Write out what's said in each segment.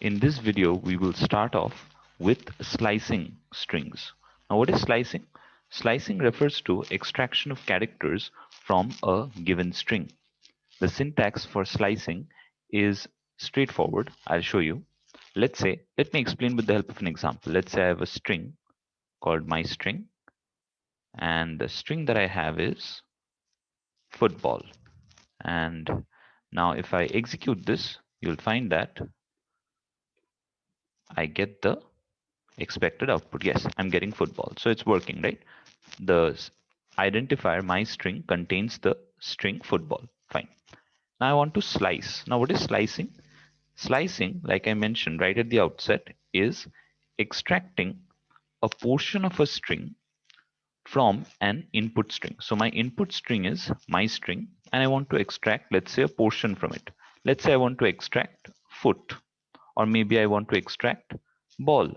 In this video, we will start off with slicing strings. Now, what is slicing? Slicing refers to extraction of characters from a given string. The syntax for slicing is straightforward. I'll show you. Let me explain with the help of an example. Let's say I have a string called my string, and the string that I have is football. And now if I execute this, you'll find that I get the expected output. Yes, I'm getting football. So it's working, right? The identifier my string contains the string football. Fine. Now I want to slice. Now what is slicing? Slicing, like I mentioned right at the outset, is extracting a portion of a string from an input string. So my input string is my string and I want to extract, let's say, a portion from it. Let's say I want to extract foot, or maybe I want to extract ball.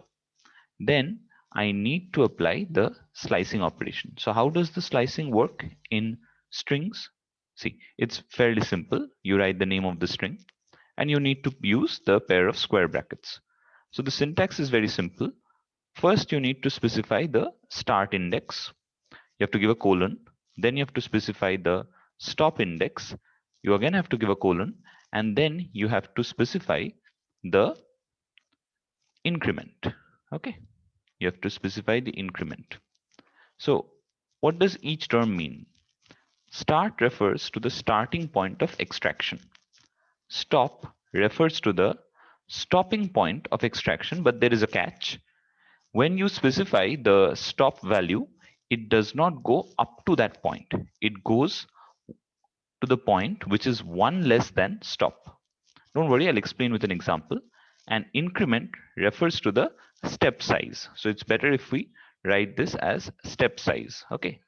Then I need to apply the slicing operation. So how does the slicing work in strings? See, it's fairly simple. You write the name of the string and you need to use the pair of square brackets. So the syntax is very simple. First, you need to specify the start index. You have to give a colon. Then you have to specify the stop index. You again have to give a colon, and then you have to specify the increment. Okay, you have to specify the increment. So what does each term mean? Start refers to the starting point of extraction. Stop refers to the stopping point of extraction, but there is a catch. When you specify the stop value, it does not go up to that point. It goes to the point which is one less than stop. Don't worry, I'll explain with an example. And increment refers to the step size. So it's better if we write this as step size. Okay.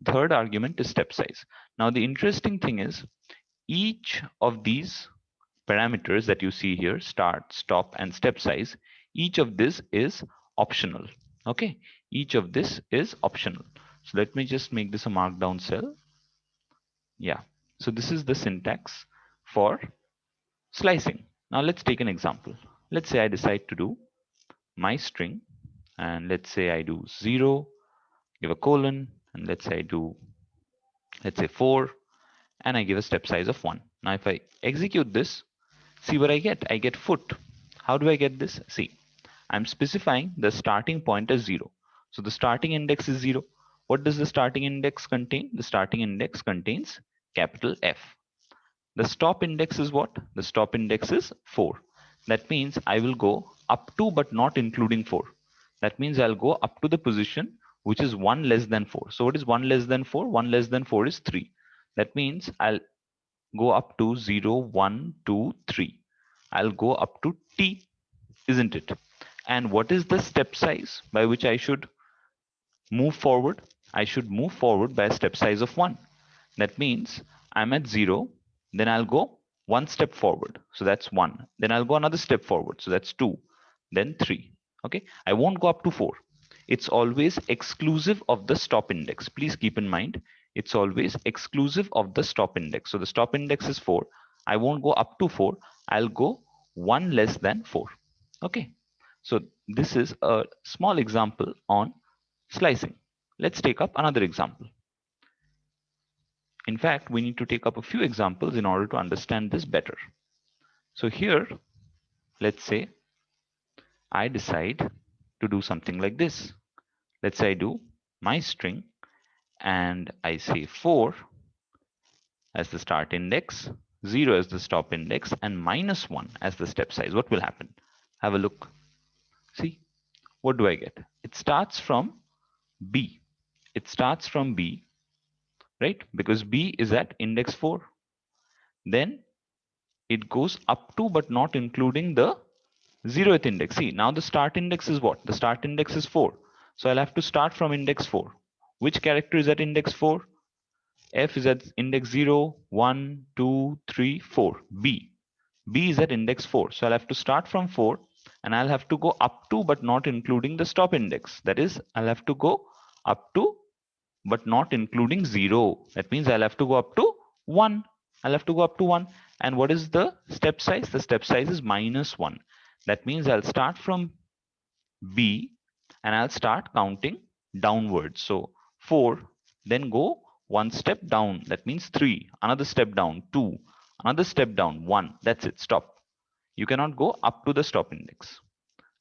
Third argument is step size. Now the interesting thing is each of these parameters that you see here, start, stop, and step size, each of this is optional. Okay. Each of this is optional. So let me just make this a markdown cell. Yeah. So this is the syntax for slicing. Now let's take an example. Let's say I decide to do my string, and let's say I do 0, give a colon, and let's say I do, let's say 4, and I give a step size of 1. Now if I execute this, see what I get. I get foot. How do I get this? See, I'm specifying the starting point as 0. So the starting index is 0. What does the starting index contain? The starting index contains capital F. The stop index is what? The stop index is 4. That means I will go up to but not including 4. That means I'll go up to the position which is 1 less than 4. So what is 1 less than 4? 1 less than 4 is 3. That means I'll go up to 0, 1, 2, 3. I'll go up to T, isn't it? And what is the step size by which I should move forward? I should move forward by a step size of 1. That means I'm at 0, then I'll go one step forward. So that's 1. Then I'll go another step forward. So that's 2, then 3. Okay, I won't go up to 4. It's always exclusive of the stop index. Please keep in mind, it's always exclusive of the stop index. So the stop index is 4. I won't go up to 4. I'll go 1 less than 4. Okay, so this is a small example on slicing. Let's take up another example. In fact, we need to take up a few examples in order to understand this better. So here, let's say I decide to do something like this. Let's say I do my string and I say 4 as the start index, 0 as the stop index, and minus 1 as the step size. What will happen? Have a look. See, what do I get? It starts from B. It starts from B, right? Because B is at index 4. Then it goes up to but not including the 0th index. See, now the start index is what? The start index is 4. So I'll have to start from index 4. Which character is at index 4? F is at index 0, 1, 2, 3, 4. B. B is at index 4. So I'll have to start from 4 and I'll have to go up to but not including the stop index. That is, I'll have to go up to but not including 0. That means I'll have to go up to 1. I'll have to go up to 1. And what is the step size? The step size is minus 1. That means I'll start from B and I'll start counting downwards. So 4, then go one step down. That means 3, another step down, 2, another step down, 1. That's it. Stop. You cannot go up to the stop index.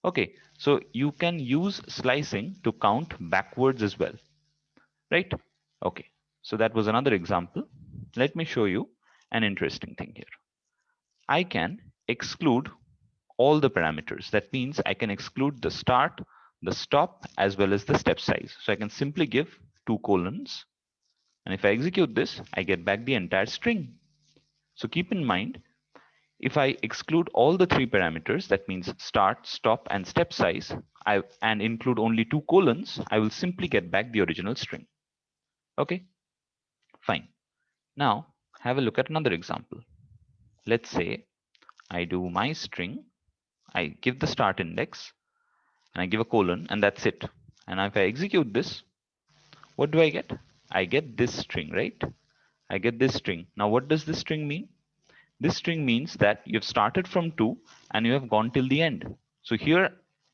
Okay, so you can use slicing to count backwards as well, right? Okay, so that was another example. Let me show you an interesting thing here. I can exclude all the parameters. That means I can exclude the start, the stop, as well as the step size. So I can simply give 2 colons. And if I execute this, I get back the entire string. So keep in mind, if I exclude all the 3 parameters, that means start, stop, and step size, and include only 2 colons, I will simply get back the original string. Okay, fine. Now, have a look at another example. Let's say I do my string, I give the start index, and I give a colon, and that's it. And if I execute this, what do I get? I get this string, right? I get this string. Now, what does this string mean? This string means that you've started from 2 and you have gone till the end. So here,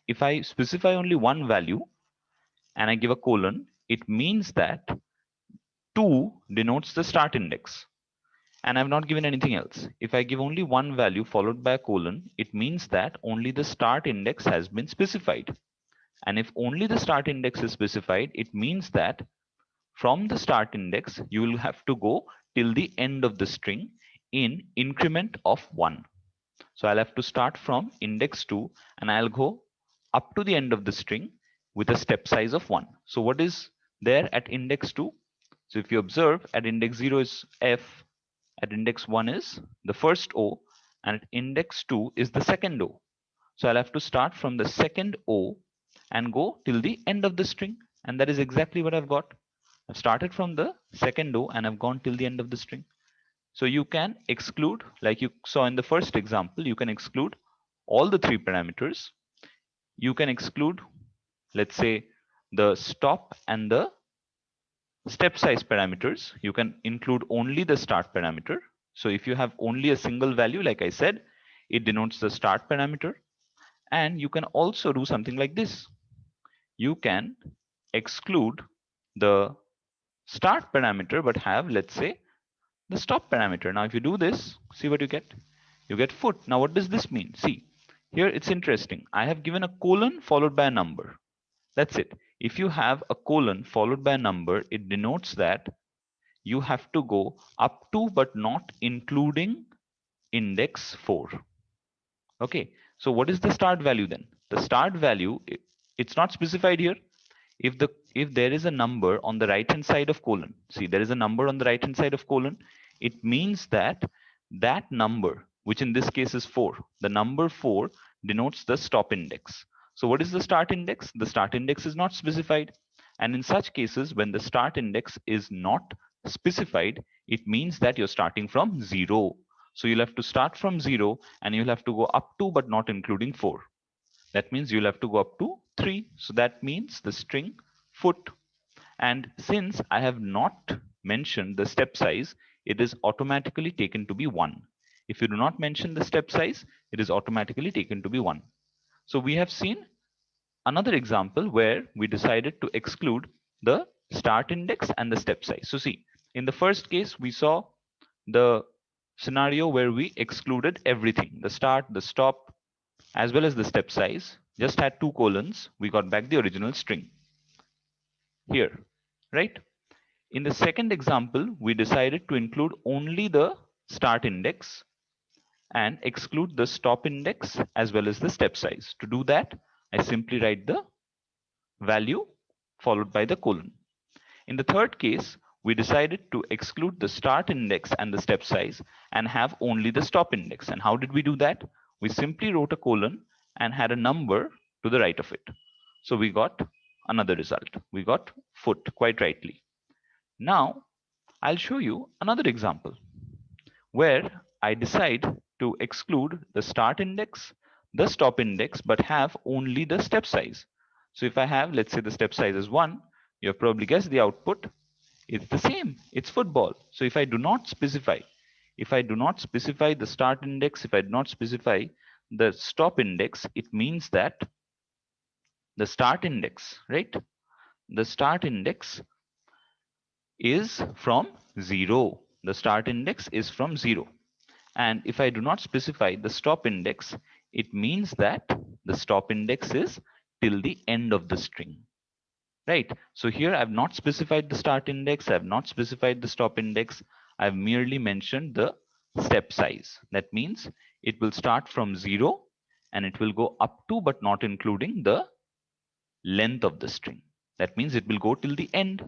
if I specify only one value and I give a colon, it means that 2 denotes the start index. And I've not given anything else. If I give only one value followed by a colon, it means that only the start index has been specified. And if only the start index is specified, it means that from the start index, you will have to go till the end of the string in increment of 1. So I'll have to start from index 2 and I'll go up to the end of the string with a step size of 1. So what is there at index 2? So if you observe, at index 0 is F, at index 1 is the first O, and at index 2 is the second O. So I'll have to start from the second O and go till the end of the string. And that is exactly what I've got. I've started from the second O and I've gone till the end of the string. So you can exclude, like you saw in the first example, you can exclude all the 3 parameters. You can exclude, let's say, the stop and the step size parameters. You can include only the start parameter. So if you have only a single value, like I said, it denotes the start parameter. And you can also do something like this. You can exclude the start parameter, but have, let's say, the stop parameter. Now, if you do this, see what you get. You get foot. Now, what does this mean? See, here it's interesting. I have given a colon followed by a number. That's it. If you have a colon followed by a number, it denotes that you have to go up to but not including index 4. Okay, so what is the start value then? The start value, it's not specified here. If there is a number on the right hand side of colon, see, there is a number on the right hand side of colon, it means that that number, which in this case is 4, the number 4 denotes the stop index. So what is the start index? The start index is not specified. And in such cases, when the start index is not specified, it means that you're starting from 0. So you'll have to start from 0 and you'll have to go up to but not including 4. That means you'll have to go up to 3. So that means the string foot. And since I have not mentioned the step size, it is automatically taken to be 1. If you do not mention the step size, it is automatically taken to be 1. So we have seen another example where we decided to exclude the start index and the step size. So see, in the first case, we saw the scenario where we excluded everything, the start, the stop, as well as the step size, just had 2 colons, we got back the original string here, right? In the second example, we decided to include only the start index and exclude the stop index as well as the step size. To do that, I simply write the value followed by the colon. In the third case, we decided to exclude the start index and the step size and have only the stop index. And how did we do that? We simply wrote a colon and had a number to the right of it. So we got another result. We got foot, quite rightly. Now, I'll show you another example where I decide to exclude the start index, the stop index, but have only the step size. So if I have, let's say the step size is 1, you have probably guessed the output. It's the same. It's football. So if I do not specify the start index, if I do not specify the stop index, it means that the start index, right? The start index is from 0. The start index is from 0. And if I do not specify the stop index, it means that the stop index is till the end of the string, right? So here I've not specified the start index, I've not specified the stop index, I've merely mentioned the step size. That means it will start from 0 and it will go up to but not including the length of the string. That means it will go till the end.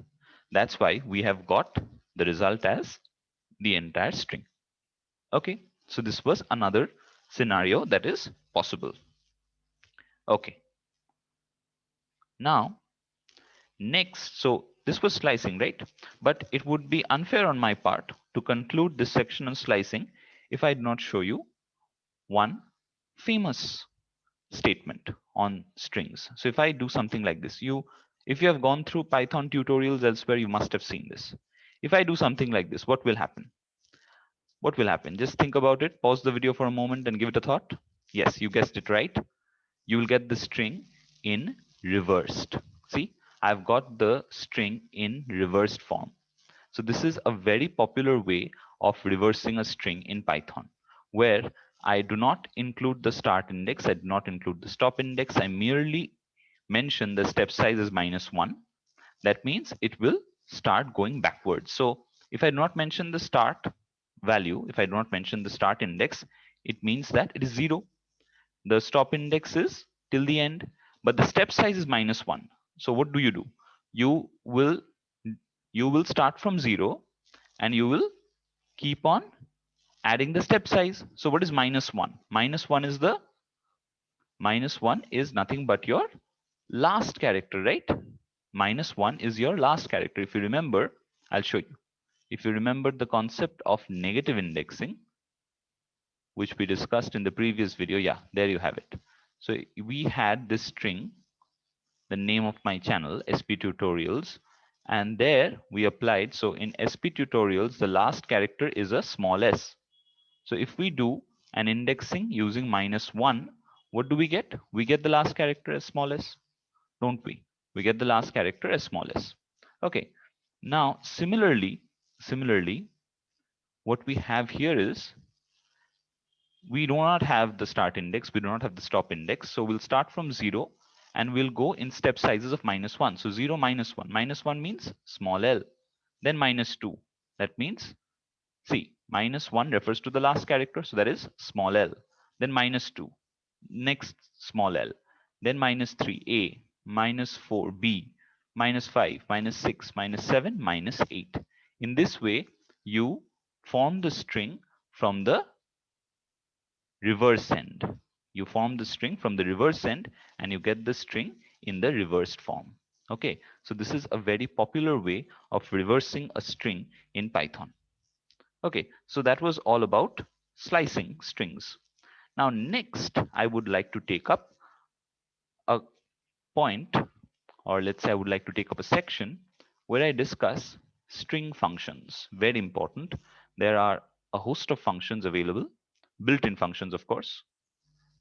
That's why we have got the result as the entire string. Okay, so this was another scenario that is possible. Okay, now next, so this was slicing, right? But it would be unfair on my part to conclude this section on slicing if I did not show you one famous statement on strings. So if I do something like this, if you have gone through Python tutorials elsewhere, you must have seen this. If I do something like this, what will happen? What will happen? Just think about it, pause the video for a moment and give it a thought. Yes, you guessed it right. You will get the string in reversed. See, I've got the string in reversed form. So this is a very popular way of reversing a string in Python, where I do not include the start index, I do not include the stop index, I merely mention the step size is -1. That means it will start going backwards. So if I do not mention the start value, if I do not mention the start index, it means that it is 0. The stop index is till the end, but the step size is -1. So what do? You will you will start from 0 and you will keep on adding the step size. So what is -1? Minus one is nothing but your last character, right? -1 is your last character. If you remember, I'll show you. If you remember the concept of negative indexing, which we discussed in the previous video, yeah, there you have it. So we had this string, the name of my channel, SP Tutorials, and there we applied. So in SP Tutorials, the last character is a small s. So if we do an indexing using -1, what do we get? We get the last character as small s, don't we? We get the last character as small s. Okay. Now, similarly, what we have here is we do not have the start index, we do not have the stop index. So we'll start from 0 and we'll go in step sizes of -1. So 0 -1. -1 means small l. Then -2. That means, see, -1 refers to the last character. So that is small l. Then -2. Next small l. Then -3 a. -4 b. -5, -6, -7, -8. In this way, you form the string from the reverse end. You form the string from the reverse end and you get the string in the reversed form. Okay, so this is a very popular way of reversing a string in Python. Okay, so that was all about slicing strings. Now next, I would like to take up a point, or let's say I would like to take up a section where I discuss string functions. Very important. There are a host of functions available, built-in functions, of course,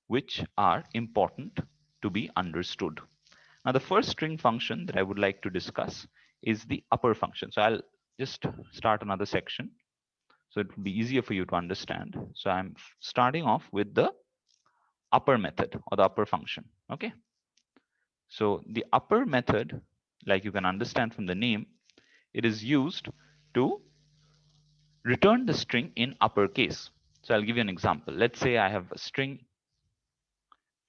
which are important to be understood. Now, the first string function that I would like to discuss is the upper function. So I'll just start another section so it will be easier for you to understand. So I'm starting off with the upper method or the upper function. Okay. So the upper method, like you can understand from the name, it is used to return the string in uppercase. So I'll give you an example. Let's say I have a string.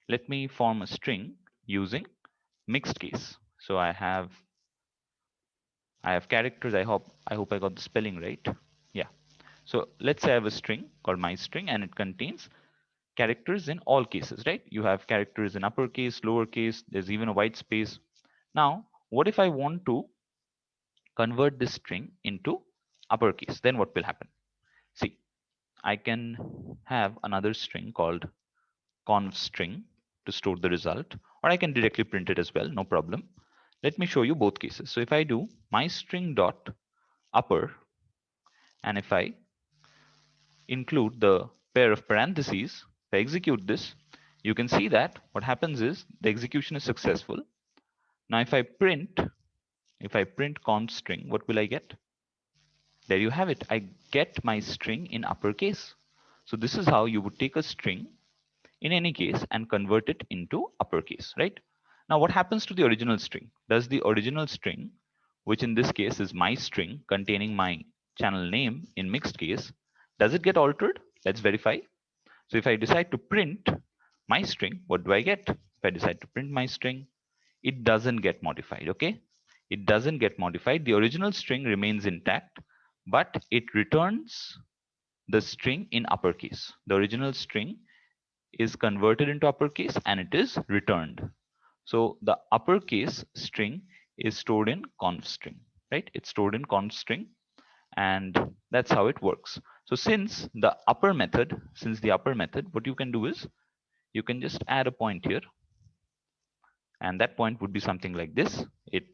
Let me form a string using mixed case. So I have characters. I hope I got the spelling right. Yeah. So let's say I have a string called my string and it contains characters in all cases, right? You have characters in uppercase, lowercase, there's even a white space. Now, what if I want to convert this string into uppercase? Then what will happen? See, I can have another string called conv string to store the result, or I can directly print it as well, no problem. Let me show you both cases. So if I do my string dot upper, and if I include the pair of parentheses, if I execute this, You can see that what happens is the execution is successful. Now if I print const string, what will I get? There you have it. I get my string in uppercase. So this is how you would take a string in any case and convert it into uppercase, right? Now what happens to the original string? Does the original string, which in this case is my string containing my channel name in mixed case, does it get altered? Let's verify. So if I decide to print my string, what do I get? If I decide to print my string, it doesn't get modified, okay? It doesn't get modified. The original string remains intact, but it returns the string in uppercase. The original string is converted into uppercase and it is returned. So the uppercase string is stored in const string, right? It's stored in const string, and that's how it works. So since the upper method, what you can do is you can just add a point here, and that point would be something like this. It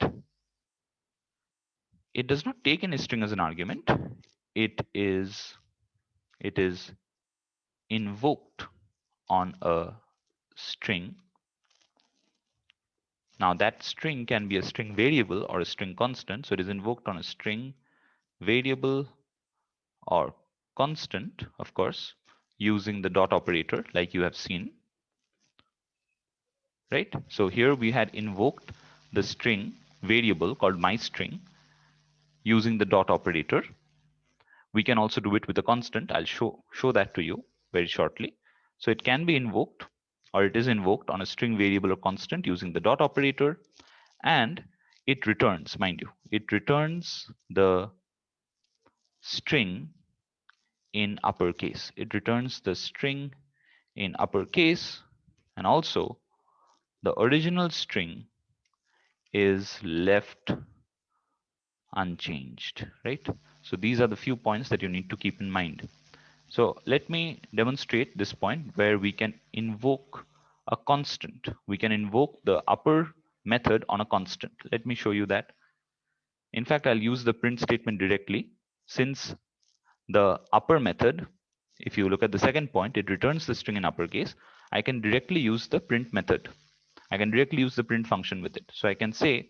does not take any string as an argument. It is it is invoked on a string. Now that string can be a string variable or a string constant. So it is invoked on a string variable or constant, of course, using the dot operator like you have seen, right? So here we had invoked the string variable called myString using the dot operator. We can also do it with a constant. I'll show that to you very shortly. So it can be invoked, or it is invoked on a string variable or constant using the dot operator, and it returns, mind you, it returns the string in uppercase. It returns the string in uppercase, and also the original string is left unchanged, right? So these are the few points that you need to keep in mind. So let me demonstrate this point where we can invoke a constant. We can invoke the upper method on a constant. Let me show you that. In fact, I'll use the print statement directly. Since the upper method, if you look at the second point, it returns the string in uppercase, I can directly use the print method. I can directly use the print function with it. So I can say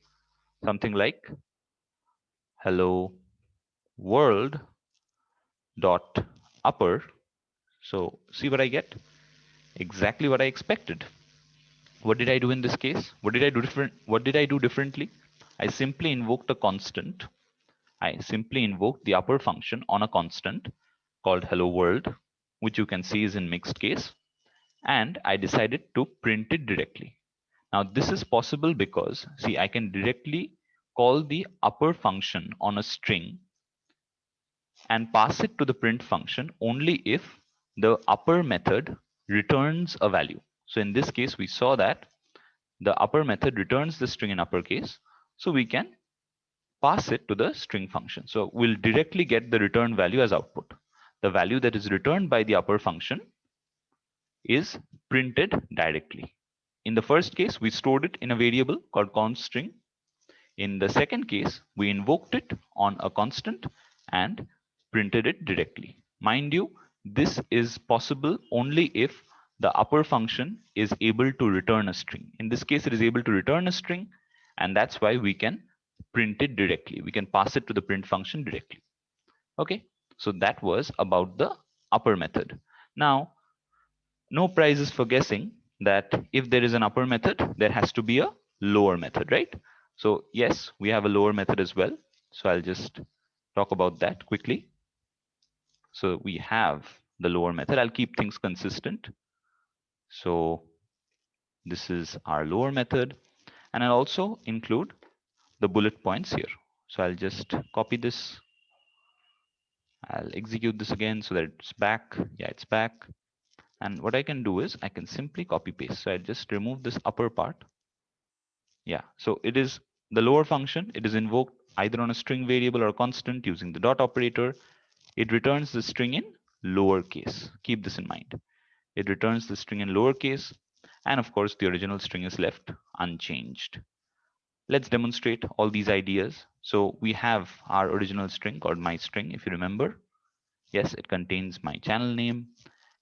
something like hello world dot upper. So see what I get? Exactly what I expected. What did I do in this case? What did I do differently? I simply invoked a constant. I simply invoked the upper function on a constant called hello world, which you can see is in mixed case, and I decided to print it directly. Now this is possible because see, I can directly call the upper function on a string and pass it to the print function only if the upper method returns a value. So in this case, we saw that the upper method returns the string in uppercase, so we can pass it to the string function. So we'll directly get the return value as output. The value that is returned by the upper function is printed directly. In the first case, we stored it in a variable called const string. In the second case, we invoked it on a constant and printed it directly. Mind you, this is possible only if the upper function is able to return a string. In this case, it is able to return a string, and that's why we can print it directly. We can pass it to the print function directly. Okay, so that was about the upper method. Now, no prizes for guessing that if there is an upper method, there has to be a lower method, right? So yes, we have a lower method as well. So I'll just talk about that quickly. So we have the lower method. I'll keep things consistent. So this is our lower method, and I'll also include the bullet points here. So I'll just copy this. I'll execute this again so that it's back. Yeah, it's back. And what I can do is I can simply copy paste. So I just remove this upper part. Yeah, so it is the lower function. It is invoked either on a string variable or constant using the dot operator. It returns the string in lowercase. Keep this in mind. It returns the string in lowercase. And of course, the original string is left unchanged. Let's demonstrate all these ideas. So we have our original string called myString, if you remember. Yes, it contains my channel name.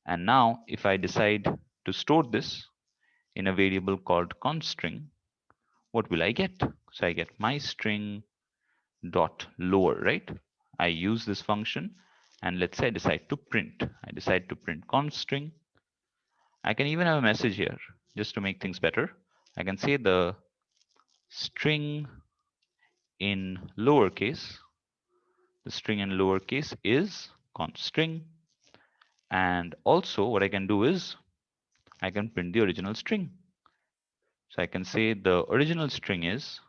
And now if I decide to store this in a variable called const string, what will I get? So I get my string dot lower, right? I use this function, and let's say I decide to print. I decide to print const string. I can even have a message here just to make things better. I can say the string in lowercase, the string in lowercase is const string. And also what I can do is I can print the original string. So I can say the original string is,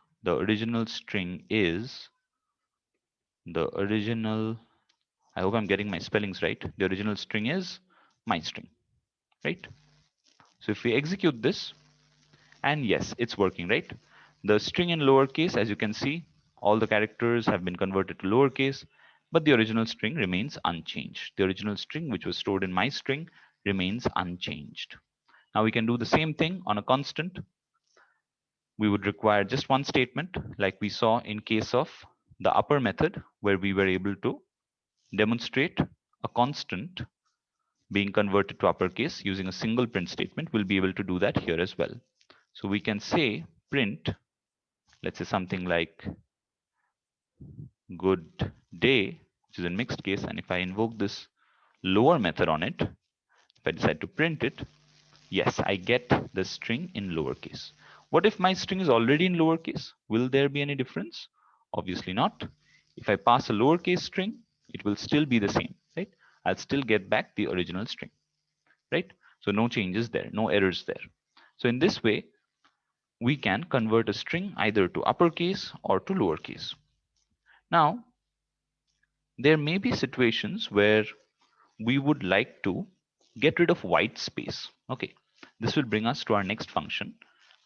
the original, I hope I'm getting my spellings right. The original string is my string, right? So if we execute this, and yes, it's working, right? The string in lowercase, as you can see, all the characters have been converted to lowercase, but the original string remains unchanged. The original string, which was stored in my string, remains unchanged. Now we can do the same thing on a constant. We would require just one statement, like we saw in case of the upper method, where we were able to demonstrate a constant being converted to uppercase using a single print statement. We'll be able to do that here as well. So we can say print, let's say something like good day, which is in mixed case, and if I invoke this lower method on it, if I decide to print it, yes, I get the string in lowercase. What if my string is already in lowercase? Will there be any difference? Obviously not. If I pass a lowercase string, it will still be the same, right? I'll still get back the original string, right? So no changes there, no errors there. So in this way, we can convert a string either to uppercase or to lowercase. Now, there may be situations where we would like to get rid of white space. Okay, this will bring us to our next function.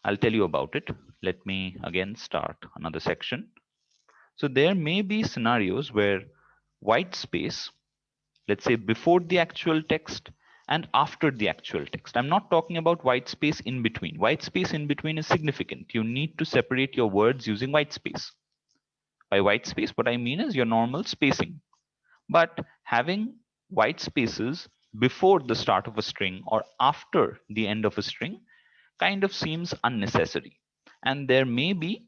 I'll tell you about it. Let me again start another section. So there may be scenarios where white space, let's say before the actual text and after the actual text. I'm not talking about white space in between. White space in between is significant. You need to separate your words using white space. By white space, what I mean is your normal spacing. But having white spaces before the start of a string or after the end of a string kind of seems unnecessary. And there may be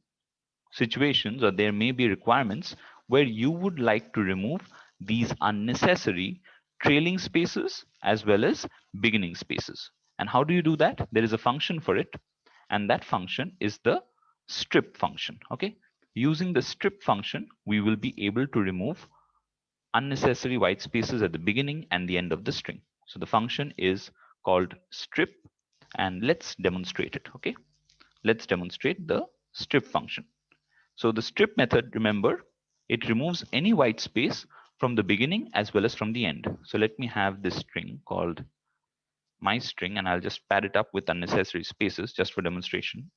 situations or there may be requirements where you would like to remove these unnecessary trailing spaces as well as beginning spaces. And how do you do that? There is a function for it, and that function is the strip function. Okay, using the strip function, we will be able to remove unnecessary white spaces at the beginning and the end of the string. So the function is called strip, and let's demonstrate it. Okay, let's demonstrate the strip function. So the strip method, remember, it removes any white space from the beginning as well as from the end. So let me have this string called my string, and I'll just pad it up with unnecessary spaces just for demonstration.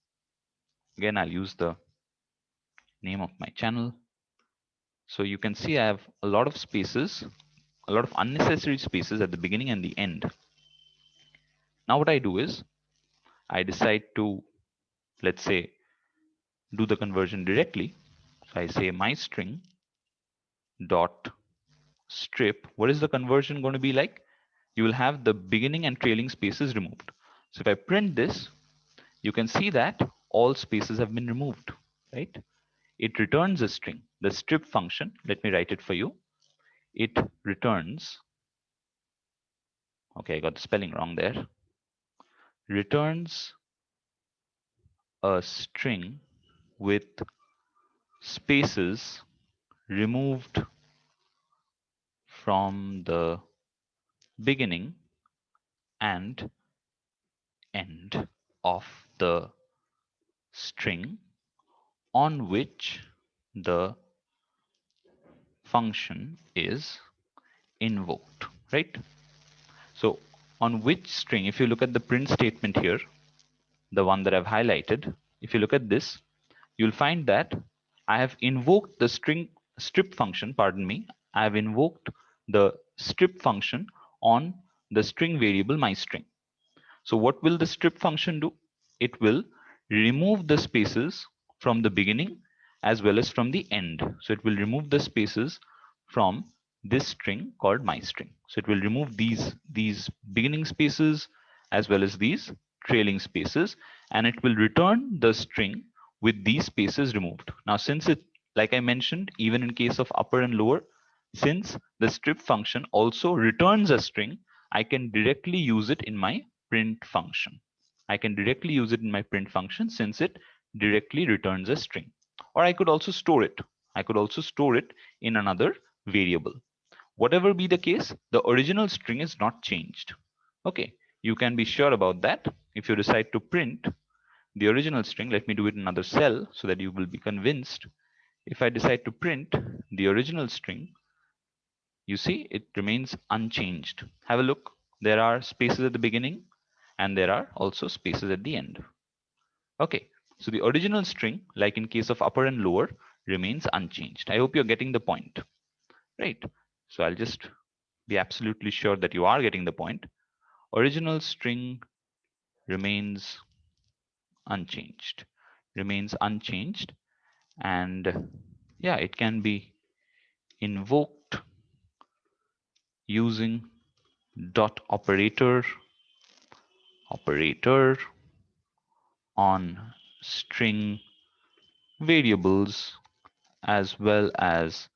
Again, I'll use the name of my channel. So you can see I have a lot of spaces, a lot of unnecessary spaces at the beginning and the end. Now what I do is I decide to, let's say, do the conversion directly. So I say my string dot strip. What is the conversion going to be like? You will have the beginning and trailing spaces removed. So if I print this, you can see that all spaces have been removed, right? It returns a string. The strip function, let me write it for you. It returns, okay, I got the spelling wrong there. Returns a string with spaces removed from the beginning and end of the string on which the function is invoked, right? So on which string, if you look at the print statement here, the one that I've highlighted, if you look at this, you'll find that I have invoked the strip function, pardon me, I have invoked the strip function on the string variable my string. So what will the strip function do? It will remove the spaces from the beginning as well as from the end. So it will remove the spaces from this string called my string. So it will remove these beginning spaces as well as these trailing spaces, and it will return the string with these spaces removed. Now, since it, like I mentioned, even in case of upper and lower, since the strip function also returns a string, I can directly use it in my print function. I can directly use it in my print function since it directly returns a string. Or I could also store it. I could also store it in another variable. Whatever be the case, the original string is not changed. Okay, you can be sure about that. If you decide to print the original string, let me do it in another cell so that you will be convinced. If I decide to print the original string, you see it remains unchanged. Have a look. There are spaces at the beginning and there are also spaces at the end. Okay, so the original string, like in case of upper and lower, remains unchanged. I hope you're getting the point, right? So I'll just be absolutely sure that you are getting the point. Original string remains unchanged, remains unchanged, and yeah, it can be invoked using dot operator on string variables as well as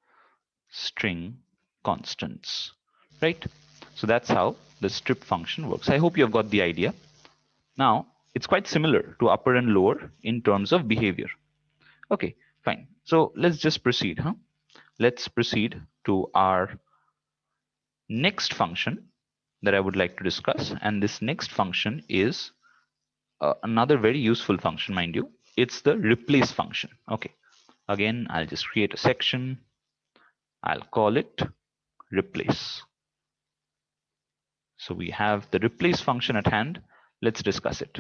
string constants, right? So that's how the strip function works. I hope you have got the idea. Now, it's quite similar to upper and lower in terms of behavior. Okay, fine. So let's just proceed, huh? Let's proceed to our next function that I would like to discuss. And this next function is another very useful function, mind you. It's the replace function. Okay, again, I'll just create a section. I'll call it replace. So we have the replace function at hand. Let's discuss it.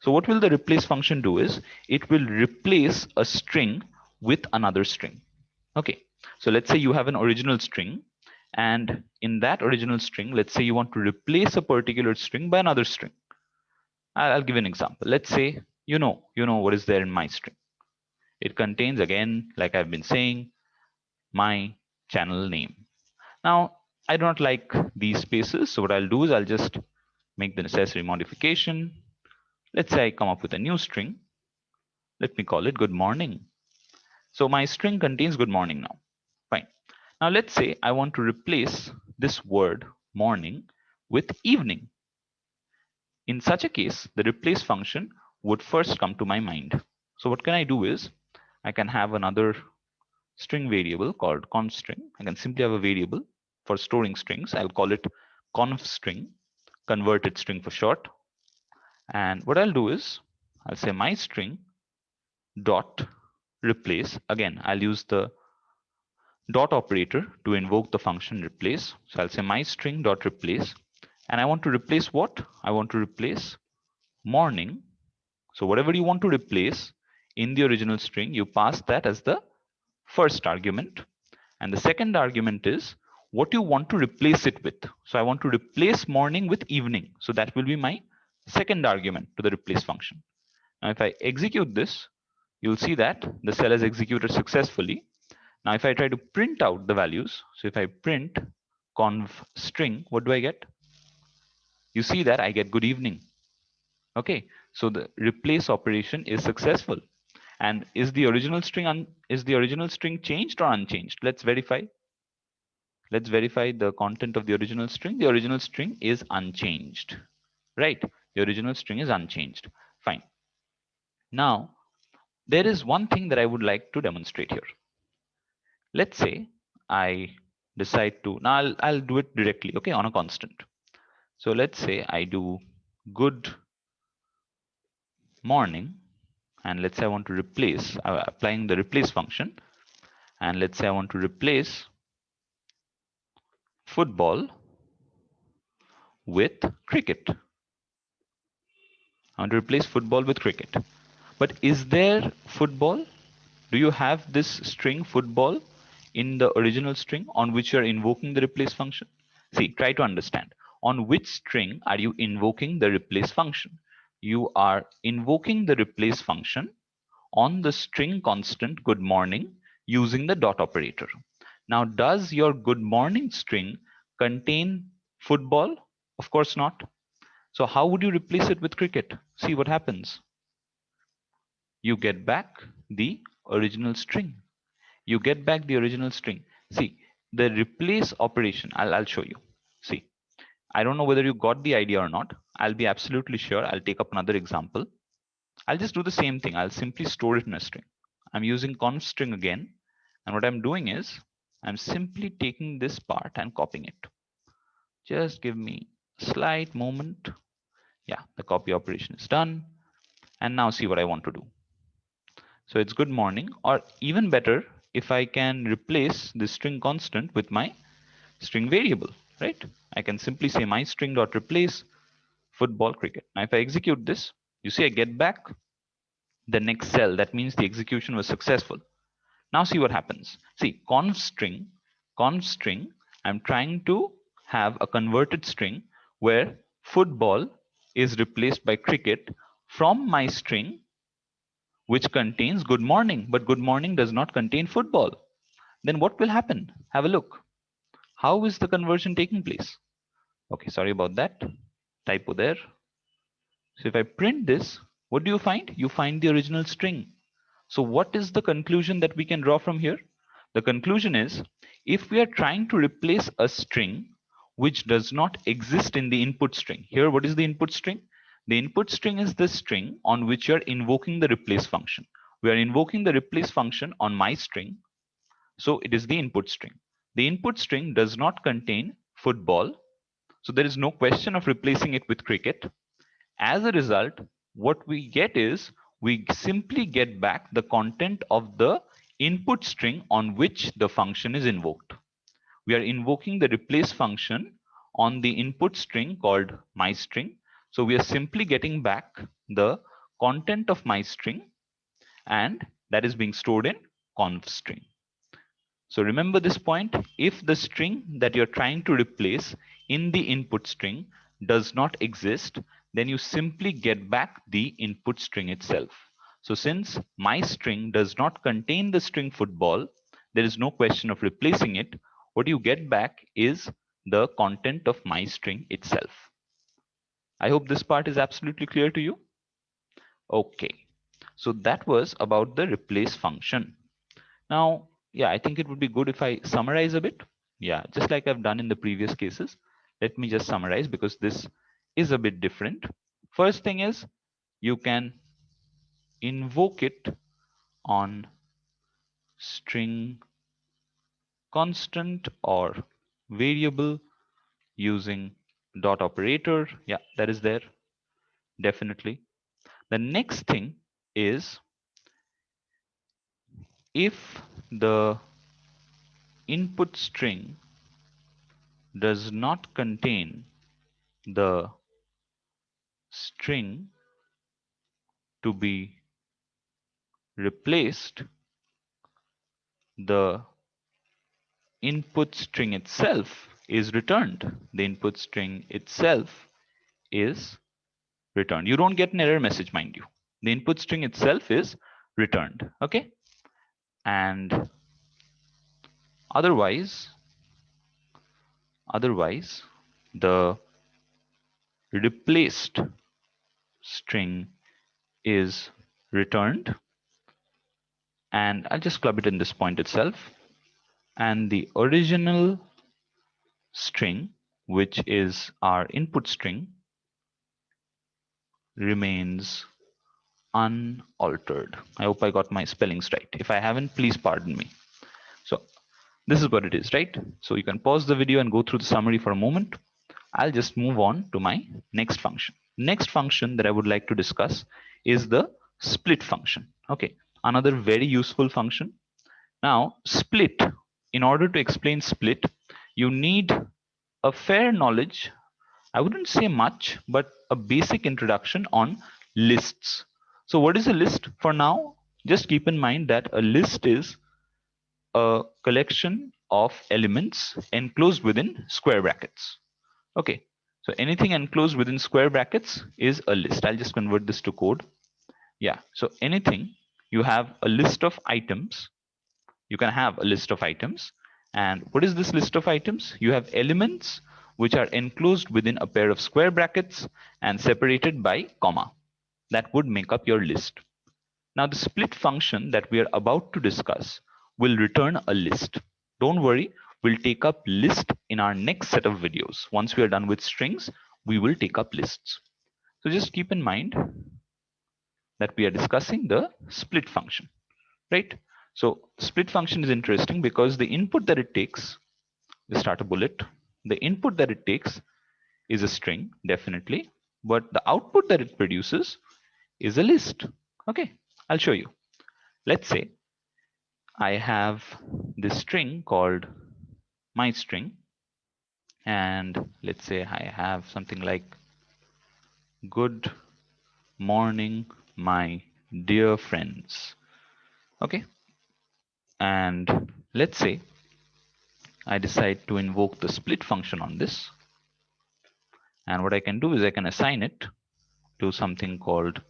So what will the replace function do is it will replace a string with another string. Okay, so let's say you have an original string, and in that original string, let's say you want to replace a particular string by another string. I'll give an example. Let's say you know what is there in my string. It contains, again, like I've been saying, my channel name. Now, I do not like these spaces, so what I'll do is I'll just make the necessary modification. Let's say I come up with a new string. Let me call it good morning. So my string contains good morning now. Fine. Now let's say I want to replace this word morning with evening. In such a case, the replace function would first come to my mind. So what can I do is I can have another string variable called const string. I can simply have a variable for storing strings. I'll call it conf string, converted string for short. And what I'll do is I'll say my string dot replace. Again, I'll use the dot operator to invoke the function replace. So I'll say my string dot replace, and I want to replace what? I want to replace morning. So whatever you want to replace in the original string, you pass that as the first argument, and the second argument is what you want to replace it with. So I want to replace morning with evening, so that will be my second argument to the replace function. Now if I execute this, you'll see that the cell is executed successfully. Now if I try to print out the values, so if I print conv string, what do I get? You see that I get good evening. Okay, so the replace operation is successful. And is the original string changed or unchanged? Let's verify. Let's verify the content of the original string. The original string is unchanged, right? The original string is unchanged. Fine. Now, there is one thing that I would like to demonstrate here. Let's say I decide to, now I'll do it directly, okay, on a constant. So let's say I do good morning, and let's say I want to replace, applying the replace function, and let's say I want to replace football with cricket. I want to replace football with cricket. But is there football? Do you have this string football in the original string on which you're invoking the replace function? See, try to understand. On which string are you invoking the replace function? You are invoking the replace function on the string constant good morning using the dot operator. Now, does your good morning string contain football? Of course not. So how would you replace it with cricket? See what happens. You get back the original string. You get back the original string. See, the replace operation, I'll show you. See, I don't know whether you got the idea or not. I'll be absolutely sure. I'll take up another example. I'll just do the same thing. I'll simply store it in a string. I'm using const string again. And what I'm doing is I'm simply taking this part and copying it. Just give me a slight moment. Yeah, the copy operation is done. And now see what I want to do. So it's good morning, or even better, if I can replace the string constant with my string variable, right? I can simply say my string dot replace football cricket. Now if I execute this, you see I get back the next cell. That means the execution was successful. Now see what happens. See, const string, I'm trying to have a converted string where football is replaced by cricket from my string which contains good morning, but good morning does not contain football. Then what will happen? Have a look. How is the conversion taking place? Okay, sorry about that. Typo there. So if I print this, what do you find? You find the original string. So what is the conclusion that we can draw from here? The conclusion is, if we are trying to replace a string which does not exist in the input string. Here, what is the input string? The input string is the string on which you are invoking the replace function. We are invoking the replace function on my string. So it is the input string. The input string does not contain football. So there is no question of replacing it with cricket. As a result, what we get is we simply get back the content of the input string on which the function is invoked. We are invoking the replace function on the input string called myString. So we are simply getting back the content of myString, and that is being stored in conf string. So remember this point. If the string that you're trying to replace in the input string does not exist, then you simply get back the input string itself. So since my string does not contain the string football, there is no question of replacing it. What you get back is the content of my string itself. I hope this part is absolutely clear to you. Okay, so that was about the replace function. Now, yeah, I think it would be good if I summarize a bit. Yeah, just like I've done in the previous cases. Let me just summarize because this is a bit different. First thing is you can invoke it on string constant or variable using dot operator. Yeah, that is there. Definitely. The next thing is if the input string does not contain the string to be replaced, the input string itself is returned. The input string itself is returned. You don't get an error message, mind you. The input string itself is returned. Okay. And otherwise, the replaced string is returned. And I'll just club it in this point itself. And the original string, which is our input string, remains unaltered. I hope I got my spellings right. If I haven't, please pardon me. So this is what it is, right? So you can pause the video and go through the summary for a moment. I'll just move on to my next function. Next function that I would like to discuss is the split function. Okay, another very useful function. Now, split, in order to explain split, you need a fair knowledge. I wouldn't say much, but a basic introduction on lists. So what is a list? For now, just keep in mind that a list is a collection of elements enclosed within square brackets. Okay, so anything enclosed within square brackets is a list. I'll just convert this to code. Yeah, so anything, you have a list of items. You can have a list of items. And what is this list of items? You have elements which are enclosed within a pair of square brackets and separated by comma. That would make up your list. Now the split function that we are about to discuss will return a list. Don't worry, we'll take up list in our next set of videos. Once we are done with strings, we will take up lists. So just keep in mind that we are discussing the split function, right? So split function is interesting because the input that it takes, we start a bullet, the input that it takes is a string, definitely, but the output that it produces is a list. Okay, I'll show you. Let's say I have this string called my string, and let's say I have something like good morning, my dear friends. Okay, and let's say I decide to invoke the split function on this, and what I can do is I can assign it to something called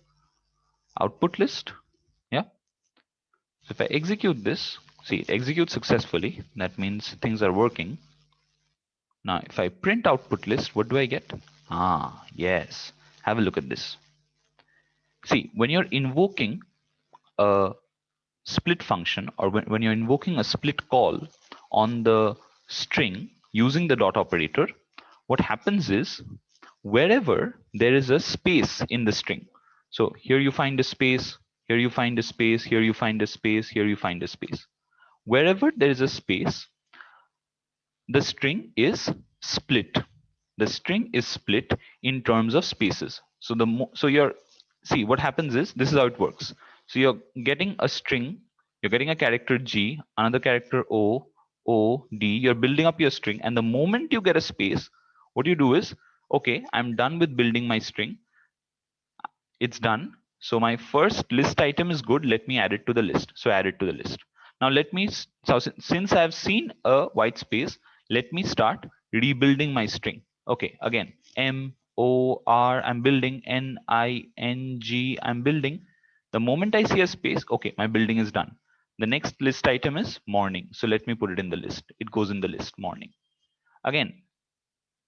output list. Yeah, so if I execute this, see, it executes successfully. That means things are working. Now, if I print output list, what do I get? Ah, yes. Have a look at this. See, when you're invoking a split function, or when you're invoking a split call on the string using the dot operator, what happens is wherever there is a space in the string. So here you find a space, here you find a space, here you find a space, here you find a space. Wherever there is a space, the string is split. The string is split in terms of spaces. So so you're, see, what happens is, this is how it works. So you're getting a string, you're getting a character G, another character O, D, you're building up your string, and the moment you get a space, what you do is, okay, I'm done with building my string. It's done. So my first list item is good. Let me add it to the list. So add it to the list. Now let me, so since I've seen a white space, let me start rebuilding my string. Okay, again, M-O-R, I'm building, N-I-N-G, I'm building. The moment I see a space, okay, my building is done. The next list item is morning. So let me put it in the list. It goes in the list, morning. Again,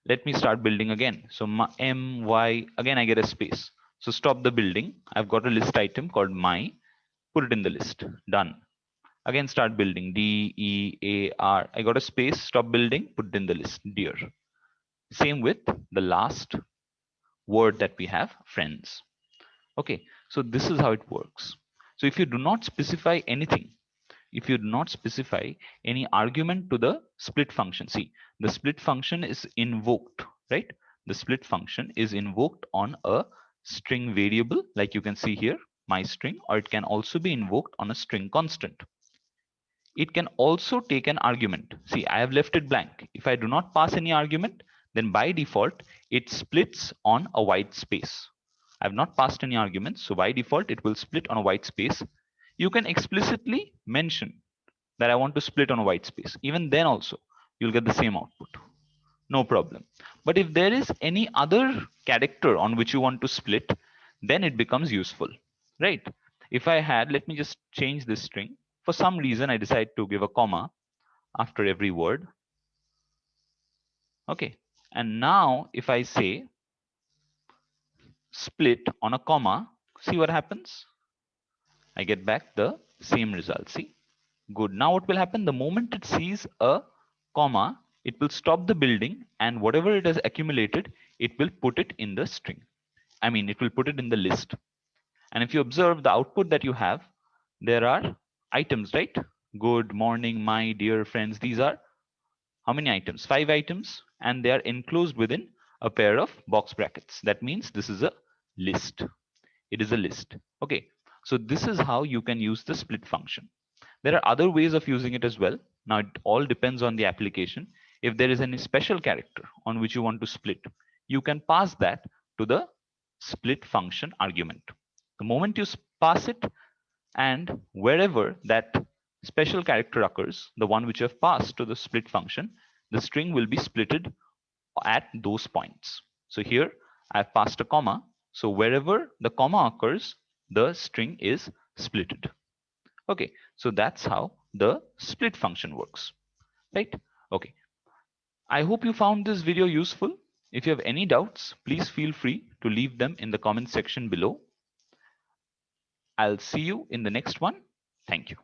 let me start building again. So my my, again I get a space. So stop the building. I've got a list item called my, put it in the list, done. Again start building, D-E-A-R, I got a space, stop building, put it in the list, dear. Same with the last word that we have, friends. Okay, so this is how it works. So if you do not specify anything, if you do not specify any argument to the split function, see, the split function is invoked, right? The split function is invoked on a string variable, like you can see here, my string, or it can also be invoked on a string constant. It can also take an argument. See, I have left it blank. If I do not pass any argument, then by default, it splits on a white space. I have not passed any arguments, so by default, it will split on a white space. You can explicitly mention that I want to split on a white space. Even then also, you'll get the same output. No problem. But if there is any other character on which you want to split, then it becomes useful, right? If I had, let me just change this string. For some reason, I decide to give a comma after every word. Okay. And now if I say split on a comma, see what happens? I get back the same result. See? Good. Now what will happen? The moment it sees a comma, it will stop the building, and whatever it has accumulated, it will put it in the string. I mean, it will put it in the list. And if you observe the output that you have, there are items, right? Good morning, my dear friends. These are how many items? 5 items, and they are enclosed within a pair of box brackets. That means this is a list. It is a list. Okay. So this is how you can use the split function. There are other ways of using it as well. Now it all depends on the application. If there is any special character on which you want to split, you can pass that to the split function argument. The moment you pass it, and wherever that special character occurs, the one which you have passed to the split function, the string will be splitted at those points. So here I've passed a comma. So wherever the comma occurs, the string is splitted. Okay, so that's how the split function works, right? Okay, I hope you found this video useful. If you have any doubts, please feel free to leave them in the comment section below. I'll see you in the next one. Thank you.